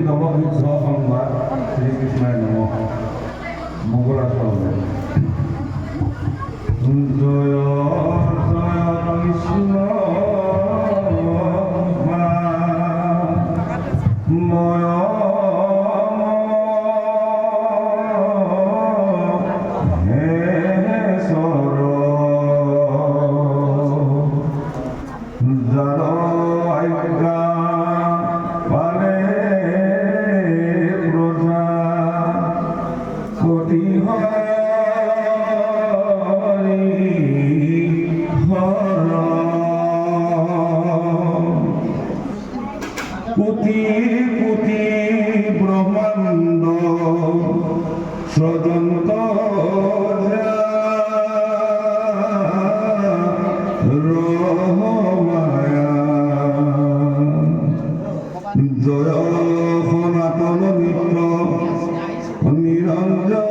নববৃদ্ধ সংবাদ শ্রীকৃষ্ণায় নমঃ। মঙ্গলাচরণ। জয় জয় কৃষ্ণ ময় কোটি কোটি ব্রহ্মাণ্ড সদন্ত রহমায়া জয় সনাতন নিত্য নিরঞ্জন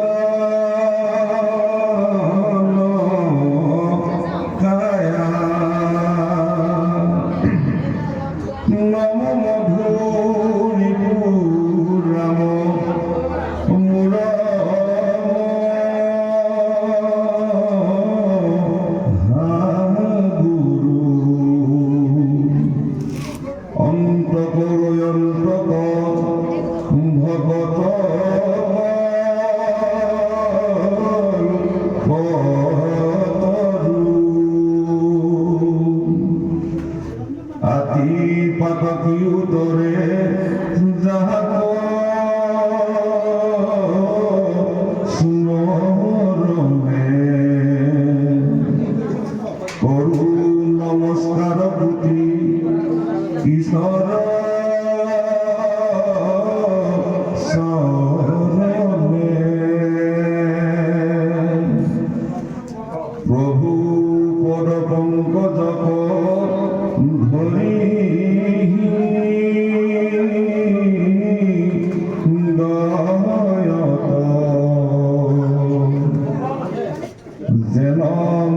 কায়া নম মধুরিপুরাম গুরু অন্তকরয়ন্তক ভগত আতি পাতকি উদরে যাহা সুমরণে করু নমস্কার প্রতি ঈশ্বর শরণে প্রভু পদ পঙ্কজ ধরি যেন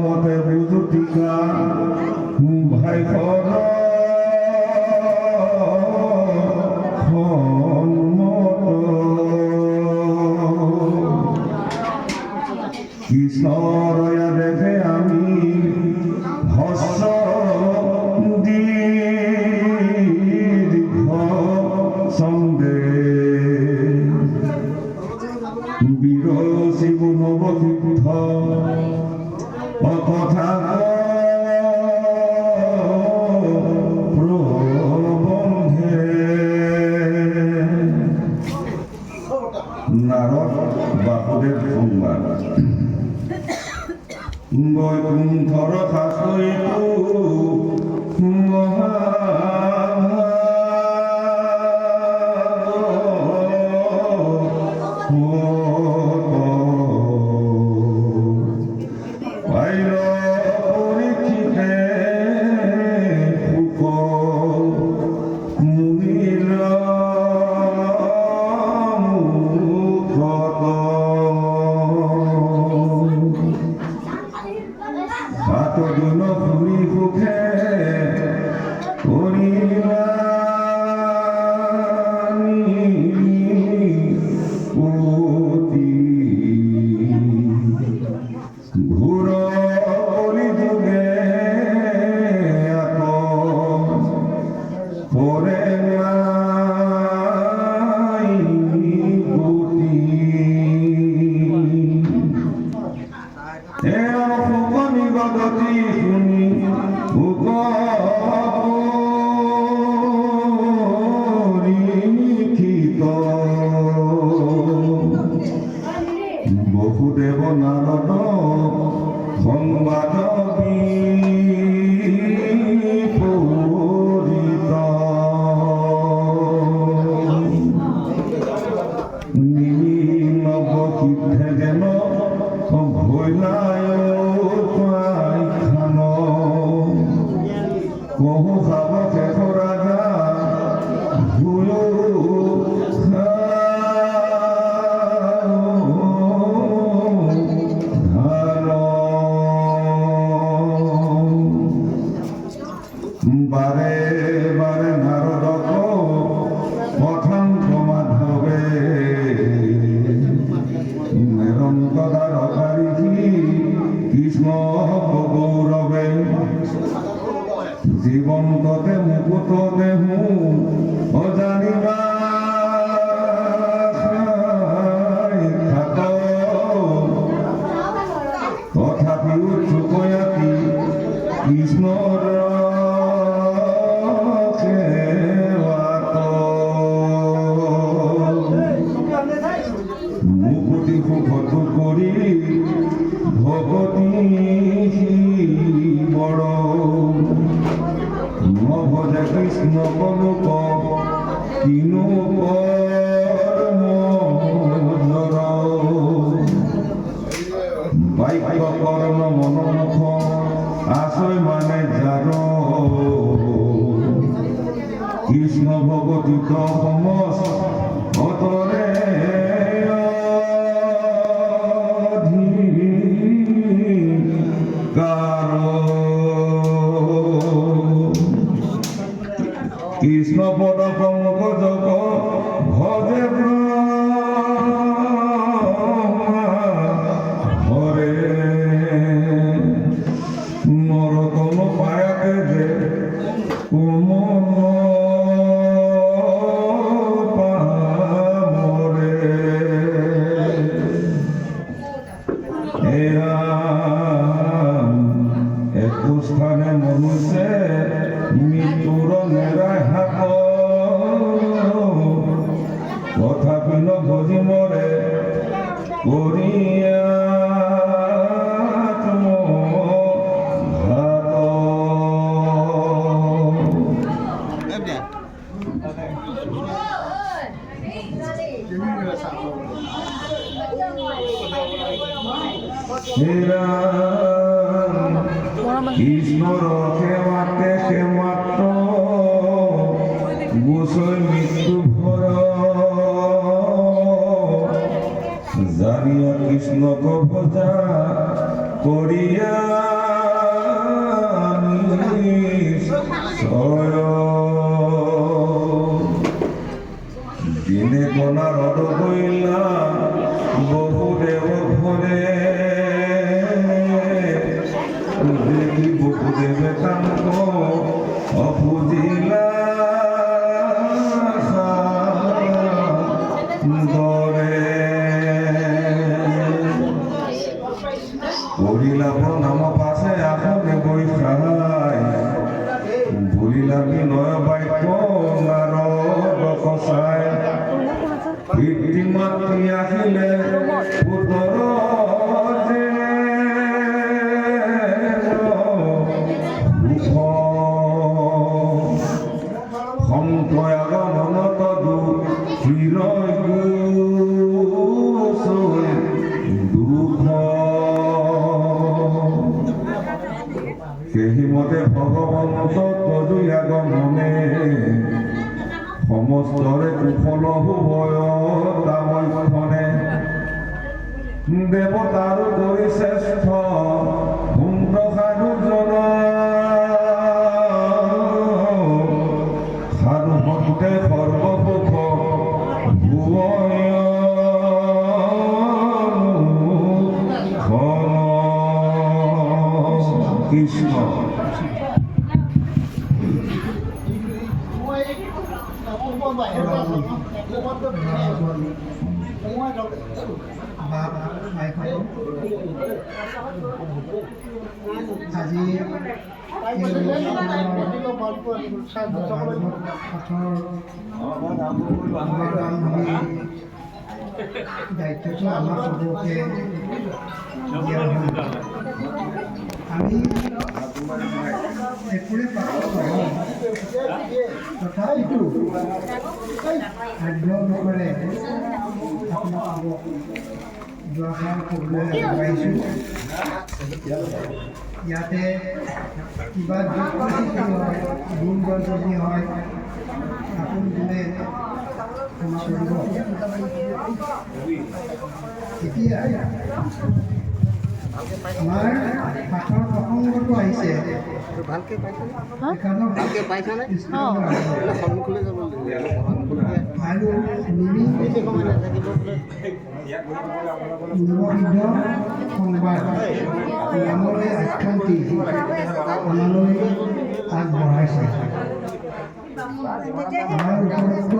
মতে বুঝুটিকা ভাই ঈশ্বরয়া দেখে আমি হস্য দীর্ঘ সন্দেহ বিরসিব নবতীর্থ অকথা প্রবন্ধে নারদ বাসুদেব সংবাদ বৈকুণ্ঠর শাস্ত্রীয় মহা দিন ঘুরি সুখে ঘুর যুগে পরে গতি শুনি পরীক্ষিত বহুদেব নারদ সংবাদ বিপরীত নবকীর্তে যেন ভৈলায় বহু খাব শেষ রাজা ভুলো বারে বারে নারদ পঠান কিনো কৰ্ম জৰ বাক্য কৰ্ম মনোমুখ আছয় মানে যাৰ কৃষ্ণ ভগতিত সমস অতৰে কৃষ্ণ পদ পঙ্কজ ভজে হরে নরতম পায়াকে যে কোমল পামরে এরা একু স্থানে মনুষ্যে মৃত্যুর নেড়ায় হাত তথাপি ন ভজি মরে করিয়া ভাত কৃষ্ণর সেবাতে সে মাত্র গোসল মৃত্যু ভয় জানিয়া কৃষ্ণক ভজা করিয়া দিনে গনা রদ হইলা বহু দেব ঘরে দেখি বহুদেবে কান্ত অপুজিলা দরে করিলা নাম পাশে আসনে বই খাই ভুলিলা বিনয় বাক্য নারদ কষায় পিতৃ মাতৃ আহিলে পুত্র যে সম্পয়াগমনত দুঃখিৰয় গোচৰ দুখ সেইমতে ভগৱন্ত তদুয়াগমনে সমস্তৰে কুশল হ'বয় তামক্ষণে দেৱতাৰো কৰি শ্ৰেষ্ঠ সুন্দৰ জন সাধু ভক্তে সৰ্বসুখ ভুৱয় কৃষ্ণ আজি দায়িত্বটো আমাৰ চবকে দিয়া হ'ল আমি একোৰে পাছত তথাপিতো আগ্ৰহ নকৰে আপোনালোকক যোৱাষাৰ ক'বলৈ আগবাঢ়িছোঁ ইয়াতে কিবা হয় গুণ গঞ্জনি হয় আপোন যোনে ক্ষমা কৰিব এতিয়া আমাৰ পাঠৰ প্ৰসংগটো আহিছে ভালকে পাইছানে? সন্মুখলৈ যাব আৰু নিমিষিদ্ধ সংবাদ নামৰে আখ্যান্তি আমালৈ আগবঢ়াইছে আমাৰ উপযুক্ত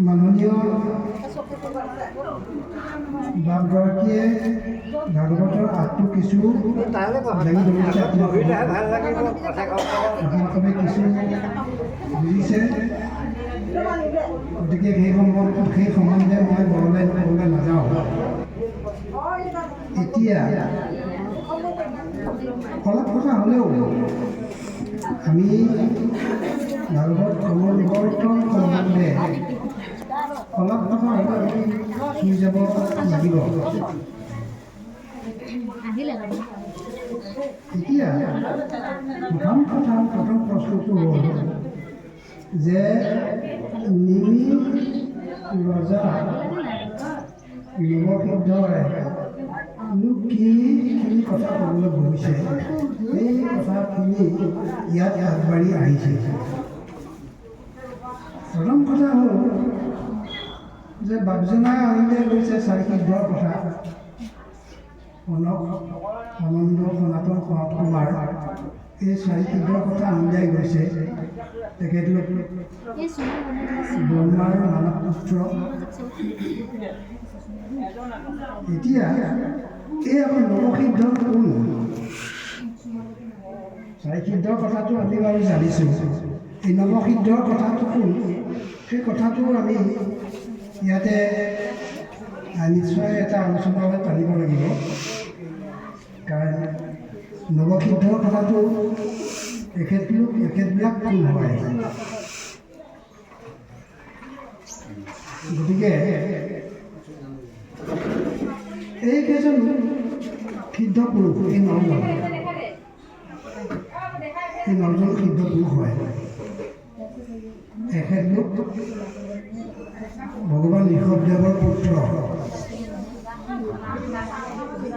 মাননীয় বাপগৰাকীয়ে ভাগৱতৰ আঠটো কিছু দাঙি ধৰিছে আপোনালোকে কিছু বুজিছে গতিকে সেই সম্বন্ধে মই বৰলৈ ক'বলৈ নাযাওঁ এতিয়া অলপ কথা হ'লেও আমি ভাগৱত কমলবৰ্তন সম্বন্ধে অলপ সময় আমি চুই যাব লাগিব। এতিয়া প্ৰথম প্ৰশ্নটো হ'ল যে নিমি ৰজা নৱসিদ্ধই কিখিনি কথা ক'বলৈ গৈছে, সেই কথাখিনি ইয়াত আগবাঢ়ি আহিছে। প্ৰথম কথা হ'ল যে বাপজনাই আনিলে গৈছে চাৰিসিদ্ধৰ কথা, আনন্দ সনাতন সনত কুমাৰ এই চাৰিসিদ্ধৰ কথা আনিলাই গৈছে। তেখেতলোক ব্ৰহ্মাৰ মানৱ পুত্ৰ। এতিয়া এই আমাৰ নৱসিদ্ধ কোন? চাৰিসিদ্ধৰ কথাটো আমি বাৰু জানিছোঁ, এই নৱসিদ্ধৰ কথাটো কোন সেই কথাটো আমি ইয়াতে নিশ্চয় এটা আলোচনালৈ টানিব লাগিব। কাৰণ নৱসিদ্ধৰ কথাটো এখেতবিলাক কোন হয়। গতিকে এইকেইজন সিদ্ধ পুৰুষ, এই নজন সিদ্ধ পুৰুষ হয়। এখেতলোক ভগৱান ঋষভদেৱৰ পুত্ৰ।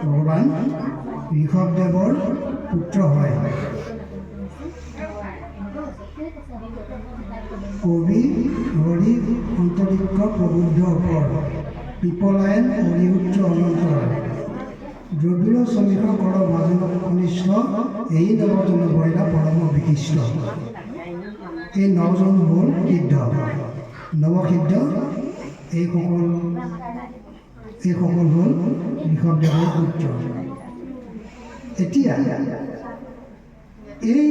ভগৱান ঋষভদেৱৰ পুত্ৰ হয়। কবি হৰি অন্তৰিক্ষ প্ৰবুদ্ধ অপৰ পিপলায়ন অৰিউচ্চ অনন্তৰ দ্ৰবিড় শ্ৰমিক কৰ ভাজন কনিষ্ঠ এই নৱজন বইলা পৰম বিশিষ্ট। এই নজন হ'ল সিদ্ধ, নৱসিদ্ধ। এইসকল হ'ল ঋষভদেৱৰ পুত্ৰ। এতিয়া এই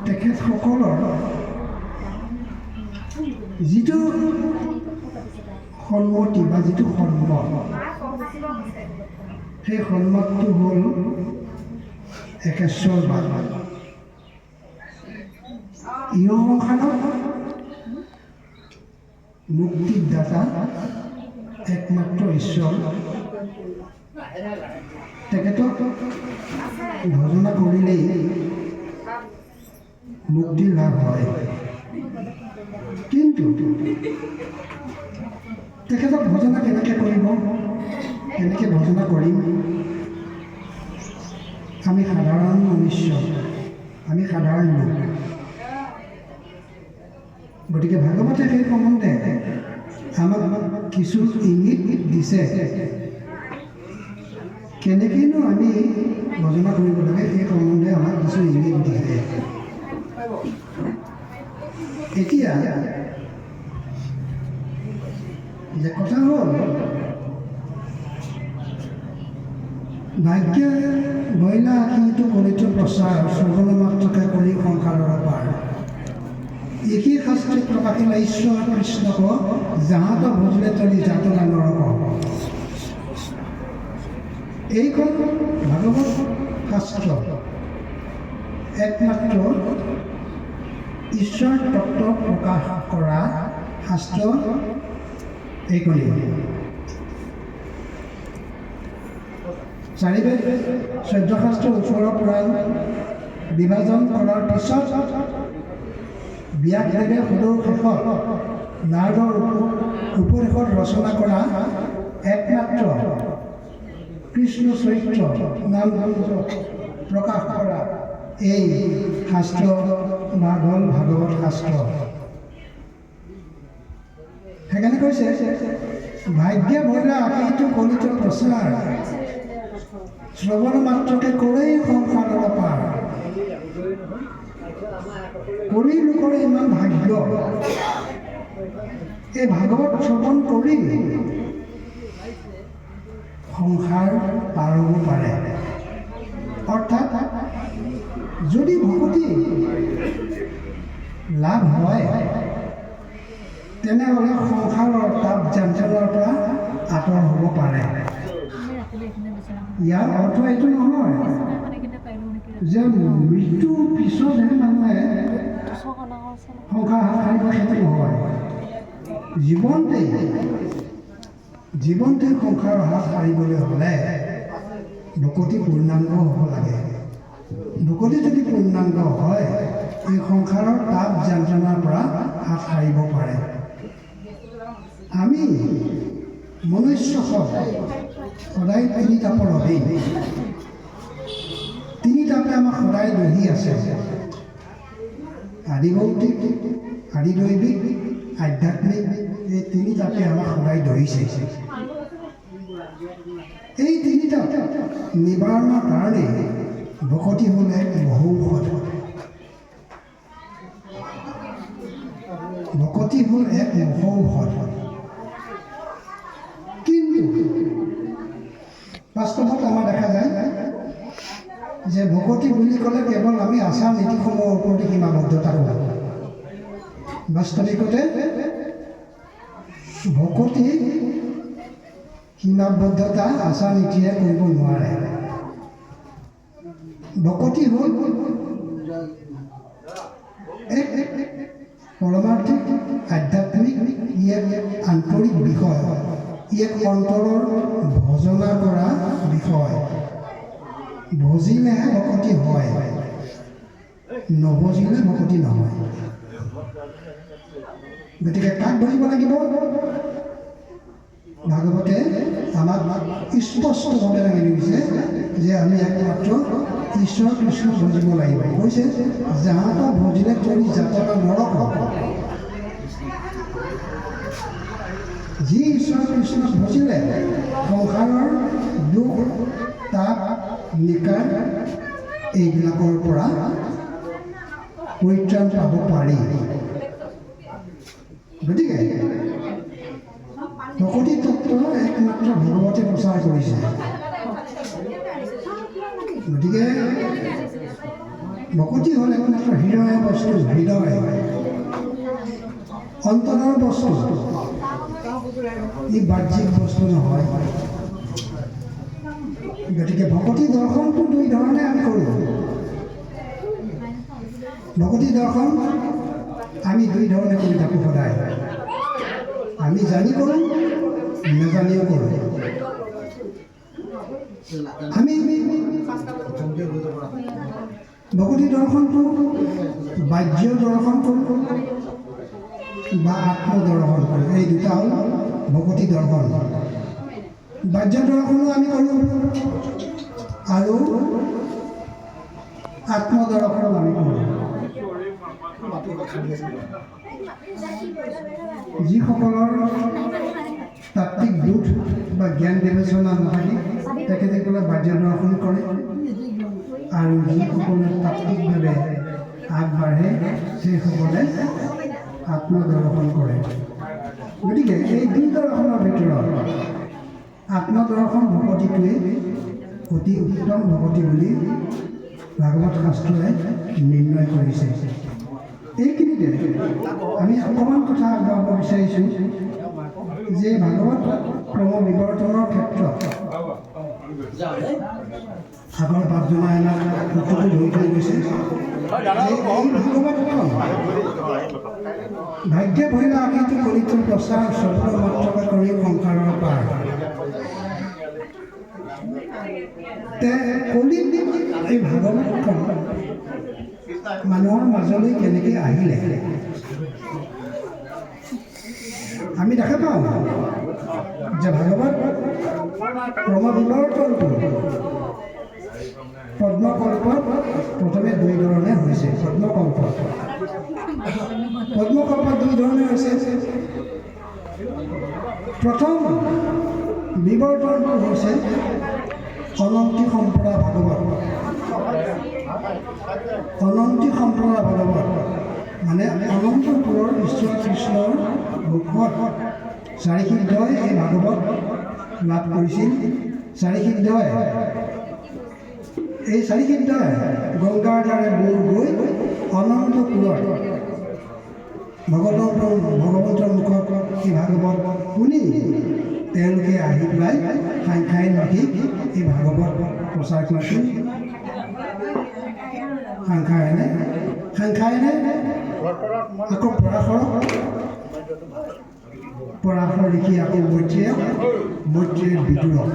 তেখেতসকলৰ যিটো সন্মতি বা যিটো সন্মত, সেই সন্মতটো হ'ল একেশ্বৰবাদ। ইহ সংসাৰত মুক্তিদাতা একমাত্ৰ ঈশ্বৰ, তেখেতক ভজনা কৰিলেই মুক্তি লাভ হয়। কিন্তু তেখেতক ভজনা কেনেকৈ কৰিব, কেনেকৈ ভজনা কৰিম? আমি সাধাৰণ মনুষ্য, আমি সাধাৰণ লোক। গতিকে ভাগৱতে সেই সম্বন্ধে আমাক কিছু ইংগিত দিছে, কেনেকৈনো আমি ভজনা কৰিব লাগে সেই সম্বন্ধে আমাক কিছু ইংগিত দিছে। এতিয়া যে কথা হ'ল, ভাগ্য বইলা কিন্তু কৰিতো প্ৰচাৰ শ্ৰৱণ মাত্ৰকে কৰি সংসাৰৰ পাৰ। একেই শাস্ত্ৰে প্ৰকাশিলা ঈশ্বৰ কৃষ্ণক যাহাত ভজলে তৰি যাতনা নৰক। এইখন ভাগৱত শাস্ত্ৰ একমাত্ৰ ঈশ্বৰ তত্ত্ব প্ৰকাশ কৰা শাস্ত্ৰ এইখনেই। চাৰিবেদ 14 শাস্ত্ৰৰ ওপৰৰ পুৰাণ বিভাজন কৰাৰ পিছত ব্যাসদেৱে সদৌ শেষত নাৰদৰ উপদেশত ৰচনা কৰা একমাত্ৰ কৃষ্ণ চৰিত্ৰ নাম প্ৰকাশ কৰা এই শাস্ত্ৰ বা হ'ল ভাগৱত শাস্ত্ৰ। সেইকাৰণে কৈছে ভাগ্য বইলা আকিটো কলিত প্ৰচাৰ শ্ৰৱণ মাত্ৰকে কৰেই সংসাৰৰ পাৰ। কলি লোকৰ ইমান ভাগ্য, এই ভাগৱত শ্ৰৱণ কৰি সংসাৰ পাৰ হ'ব পাৰে। অৰ্থাৎ যদি ভকতি লাভ হয় তেনেহ'লে সংসাৰৰ তাপ যন্ত্ৰণাৰ পৰা আঁতৰ হ'ব পাৰে। ইয়াৰ অৰ্থ এইটো নহয় যে মৃত্যুৰ পিছতহে মানুহে সংসাৰ হাত সাৰিব সেইটো নহয়। জীৱনতে সংসাৰ হাত সাৰিবলৈ হ'লে ভকতি পূৰ্ণাংগ হ'ব লাগে। ভকতি যদি পূৰ্ণাংগ হয় এই সংসাৰৰ তাপ যন্ত্ৰণাৰ পৰা হাত সাৰিব পাৰে। আমি মনুষ্য সদায় তিনি তাপৰ অধীন। তিনি তাপে আমাক সদায় দহি আছে। আদিভৌতিক, আদিদৈৱিক, আধ্যাত্মিক এই তিনি তাপে আমাক সদায় ধৰিছে। এই তিনি তাপ নিবাৰণৰ কাৰণে ভকতি হ'ল এক মহৌষধ। ভকতি হ'ল এক মহৌষধ। কিন্তু বাস্তৱত আমাৰ দেখা যায় যে ভকতি বুলি ক'লে কেৱল আমি আচাৰ নীতিসমূহৰ ওপৰতে সীমাবদ্ধতা কৰোঁ। বাস্তৱিকতে ভকতি সীমাবদ্ধতা আচাৰ নীতিৰে কৰিব নোৱাৰে। ভকতি হ'ল এক পৰমাৰ্থিক, আধ্যাত্মিক, ই এক আন্তৰিক বিষয়, ই এক অন্তৰৰ ভজনা কৰা বিষয়। ভজিলেহে ভকতি হয়, নভজিলে ভকতি নহয়। গতিকে কাক ভজিব লাগিব? ভাগৱতে আমাক স্পষ্টভাৱে দাঙি দিছে যে আমি একমাত্ৰ ঈশ্বৰ কৃষ্ণ ভজিব লাগিব। কৈছে যাহাতা ভজিলে তৰি যাতনা নৰক। যি ঈশ্বৰ কৃষ্ণক ভজিলে সংসাৰৰ দুখ, তাপ, নিকাৰ এইবিলাকৰ পৰা পৰিত্ৰাণ পাব পাৰি। গতিকে ভকতি তত্ত্ব একমাত্ৰ ভগৱতে প্ৰচাৰ কৰিছে। গতিকে ভকতি হ'ল একমাত্ৰ হৃদয় বস্তু, হৃদয় অন্তৰৰ বস্তু, ই বাহ্যিক বস্তু নহয়। গতিকে ভকতি দৰ্শনটো দুই ধৰণে আমি কৰোঁ। ভকতি দৰ্শন আমি দুই ধৰণে কৰি থাকোঁ সদায়। আমি জানি কৰোঁ, নাজানিও কৰোঁ। আমি ভকতি দৰ্শনটো বাহ্য দৰ্শন কৰোঁ বা আত্মদৰ্শন কৰোঁ। এই দুটা হ'ল ভকতি দৰ্শন। বাহ্য দৰ্শনো আমি কৰোঁ আৰু আত্মদৰ্শনো আমি কৰোঁ। যিসকলৰ তাত্ত্বিক বোধ বা জ্ঞান বিবেচনা নাথাকে তেখেতসকলে বাহ্য দৰ্শন কৰে, আৰু যিসকলে তাত্ত্বিকভাৱে আগবাঢ়ে সেইসকলে আত্মদৰ্শন কৰে। গতিকে এই দুই দৰ্শনৰ ভিতৰত আত্মদৰ্শন ভকতিটোৱে অতি উত্তম ভকতি বুলি ভাগৱত শাস্ত্ৰই নিৰ্ণয় কৰিছে। এইখিনিতে আমি অকণমান কথা আগবঢ়াব বিচাৰিছোঁ যে ভাগৱত ক্ৰমবিৱৰ্তনৰ ক্ষেত্ৰত আগৰ পাঁচজনাই আমাক উত্তৰটো ধৰি থৈ গৈছে যে এই ভাগৱতখন ভাগ্যে ভৰিলা আশীটো কলিত প্ৰচাৰ সৰ্ব মাত্ৰকে কৰি সংসাৰৰ পাৰ। কলিত এই ভাগৱতখন মানুহৰ মাজলৈ কেনেকৈ আহিলে আমি দেখা পাওঁ যে ভাগৱত ক্ৰমবিৱৰ্তনটো পদ্মকল্পত প্ৰথমে দুই ধৰণে হৈছে। পদ্মকল্পত দুই ধৰণে হৈছে। প্ৰথম বিৱৰ্তনটো হৈছে অনন্তি সম্প্ৰদায় ভাগৱত। অনন্তি সম্প্ৰদায় ভাগৱত মানে অনন্তপুৰৰ ঈশ্বৰ কৃষ্ণৰ মুখত চাৰিসিদ্ধই এই ভাগৱত লাভ কৰিছিল। চাৰিসিদ্ধই এই চাৰিসিদ্ধই গংগাৰ দ্বাৰে বুৰ গৈ অনন্তপুৰত ভগৱন্তৰ মুখত এই ভাগৱত শুনি তেওঁলোকে আহি পেলাই খাই ৰাখি এই ভাগৱত প্ৰচাৰ কৰিছিল। সাংখায়নে আকৌ পৰাশৰ লিখি আকৌ মৈত্ৰীয়ে বিদুৰক।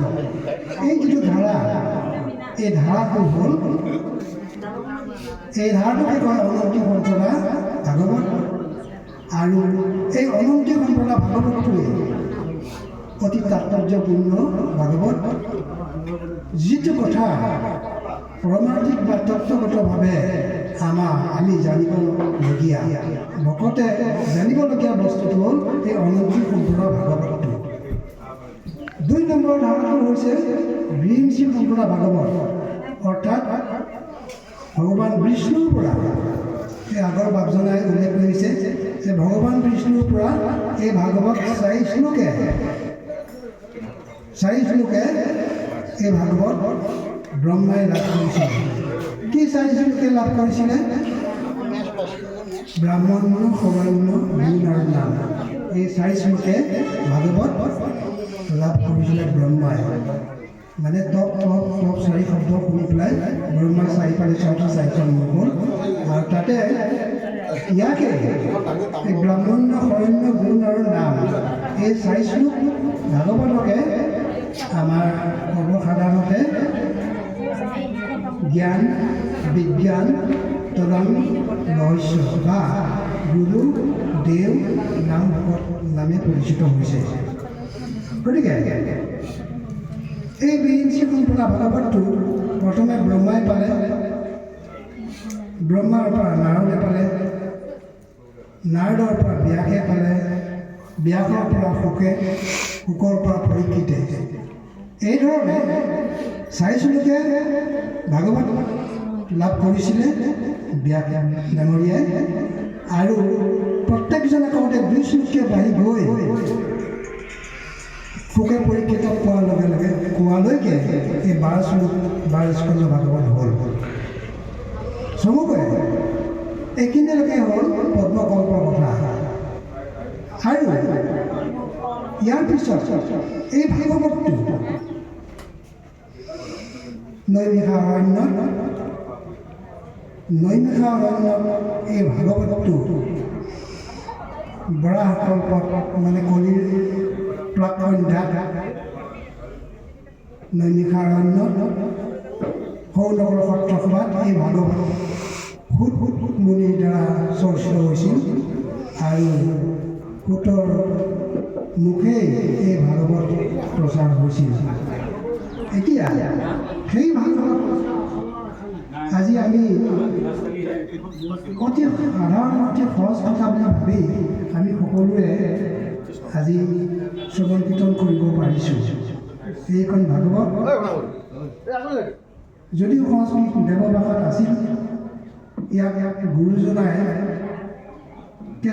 এই যিটো ধাৰা, এই ধাৰাটো হ'ল, এই ধাৰাটোকে কয় অনন্তি সম্প্ৰদা ভাগৱত। আৰু এই অনন্তি সম্প্ৰদা ভাগৱতটোৱে অতি তাৎপৰ্যপূৰ্ণ ভাগৱত। যিটো কথা পৰমাৰ্থিক বা তত্ত্বগতভাৱে আমি জানিবলগীয়া, ভকতে জানিবলগীয়া বস্তুটো হ'ল এই অনন্তি সম্প্ৰদা ভাগৱতটো। 2 নম্বৰ ধাৰণাটো হৈছে বিৰিঞ্চি সম্প্ৰদা ভাগৱত, অৰ্থাৎ ভগৱান বিষ্ণুৰ পৰা। এই আগৰ বাপজনাই উল্লেখ কৰিছে যে ভগৱান বিষ্ণুৰ পৰা এই ভাগৱত 4 শ্লোকে এই ভাগৱত ব্ৰহ্মাই লাভ কৰিছিল। কি 4 শ্লোকে লাভ কৰিছিলে? ব্ৰাহ্মণ, সবৰ্ণ, গুণ আৰু নাম। এই 4 শ্লোকে ভাগৱত লাভ কৰিছিলে ব্ৰহ্মাই। মানে টপ 4 শব্দ শুনি পেলাই ব্ৰহ্মাই 4 পালে 4টা 4টা মুখ হ'ল। আৰু তাতে ইয়াকে এই ব্ৰাহ্মণ, শৰণ্য, গুণ আৰু নাম, এই 4 শ্লোক ভাগৱতকে আমাৰ সৰ্বসাধাৰণতে জ্ঞান, বিজ্ঞান, তদং ৰহস্য বা গুৰু, দেৱ, নাম ভকত নামে পৰিচিত হৈছে। গতিকে এই বিৰিঞ্চি সম্প্ৰদা ভাগৱতটো প্ৰথমে ব্ৰহ্মাই পালে, ব্ৰহ্মাৰ পৰা নাৰদে পালে, নাৰদৰ পৰা ব্যাসে পালে, ব্যাসৰ পৰা শুকে, শুকৰ পৰা পৰীক্ষিতে। এইধৰণে 4 শ্লোকে ভাগৱত লাভ কৰিছিলে ব্যাস ডাঙৰীয়াই। আৰু প্ৰত্যেকজনে কওঁতে 2 শ্লোকে বাঢ়ি গৈ শুকে পৰীক্ষিতক পোৱাৰ লগে লগে কোৱালৈকে এই 12 শ্লোক 12 স্কন্ধ ভাগৱত হ'ল। চমুকৈ এইখিনিলৈকে হ'ল পদ্মকল্পৰ কথা। আৰু ইয়াৰ পিছত এই ভাগৱতটো নৈমিষা অৰণ্যত এই ভাগৱতটো বৰাহ কল্পত, মানে কলিৰ প্ৰাক-সন্ধ্যাত নৈমিষা অৰণ্যত সৌনগৰ সত্ৰসভাত এই ভাগৱত সুত মুনিৰ দ্বাৰা চৰ্চিত হৈছিল। আৰু সুতৰ মুখেই এই ভাগৱত প্ৰচাৰ হৈছিল। এতিয়া সেই ভাগৱত আজি আমি অতি সাধাৰণ, অতি সহজ কথা বুলি ভাবি আমি সকলোৱে আজি শ্ৰৱণ কীৰ্তন কৰিব পাৰিছোঁ। এইখন ভাগৱত যদিও সংস্কৃত দেৱভাষাত আছিল, ইয়াক গুৰুজনাই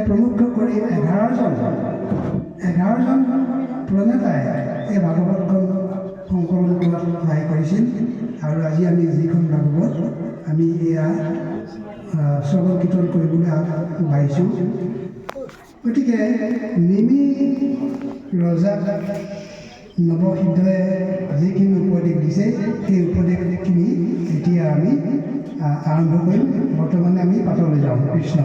প্ৰমুখ কৰি 11জন প্ৰণেতাই এই ভাগৱতখন সংকলন কৰাত সহায় কৰিছিল। আৰু আজি আমি যিখন ভাগৱত আমি এয়া শ্ৰৱণ কীৰ্তন কৰিবলৈ আগবাঢ়িছোঁ। গতিকে নিমি ৰজা নৱসিদ্ধই যিখিনি উপদেশ দিছে, সেই উপদেশখিনি এতিয়া আমি আৰম্ভ কৰিম। বৰ্তমানে আমি পাতলৈ যাওঁ। কৃষ্ণ।